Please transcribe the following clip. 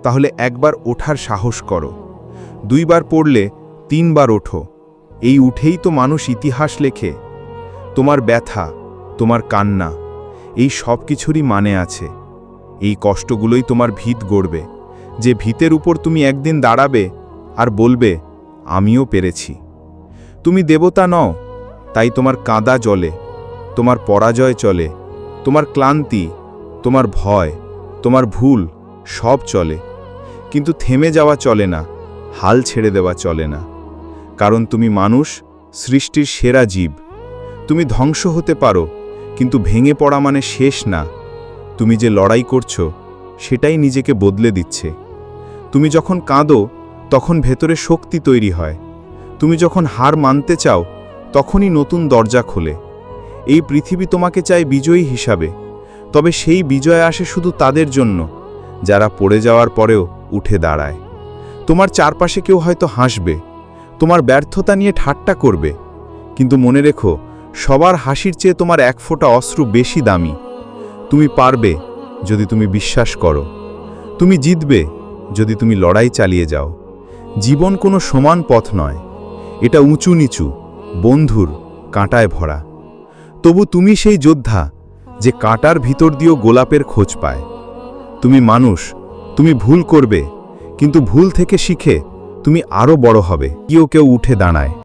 তাহলে একবার ওঠার সাহস করো। 2 বার পড়লে 3 বার ওঠো। এই উঠেই তো মানুষ ইতিহাস লেখে। তোমার ব্যথা, তোমার কান্না, এই সব কিছুরই মানে আছে। এই কষ্টগুলোই তোমার ভিত গড়বে, যে ভিতের উপর তুমি একদিন দাঁড়াবে আর বলবে, আমিও পেরেছি। তুমি দেবতা নও, তাই তোমার কাঁদা জ্বলে, তোমার পরাজয় চলে, তোমার ক্লান্তি, তোমার ভয়, তোমার ভুল সব চলে। কিন্তু থেমে যাওয়া চলে না, হাল ছেড়ে দেওয়া চলে না। কারণ তুমি মানুষ, সৃষ্টির সেরা জীব। তুমি ধ্বংস হতে পারো, কিন্তু ভেঙে পড়া মানে শেষ না। তুমি যে লড়াই করছো, সেটাই নিজেকে বদলে দিচ্ছে। তুমি যখন কাঁদো, তখন ভেতরে শক্তি তৈরি হয়। তুমি যখন হার মানতে চাও, তখনই নতুন দরজা খোলে। এই পৃথিবী তোমাকে চায় বিজয়ী হিসাবে, তবে সেই বিজয় আসে শুধু তাদের জন্য যারা পড়ে যাওয়ার পরেও উঠে দাঁড়ায়। তোমার চারপাশে কেউ হয়তো হাসবে, তোমার ব্যর্থতা নিয়ে ঠাট্টা করবে, কিন্তু মনে রেখো, সবার হাসির চেয়ে তোমার এক ফোঁটা অশ্রু বেশি দামি। তুমি পারবে যদি তুমি বিশ্বাস করো। তুমি জিতবে যদি তুমি লড়াই চালিয়ে যাও। জীবন কোনো সমান পথ নয়, এটা উঁচু নিচু, বন্ধুর কাঁটায় ভরা। তবু তুমি সেই যোদ্ধা যে কাঁটার ভিতর দিয়েও গোলাপের খোঁজ পায়। তুমি মানুষ, তুমি ভুল করবে, কিন্তু ভুল থেকে শিখে তুমি আরও বড় হবে। কেউ উঠে দাঁড়ায়।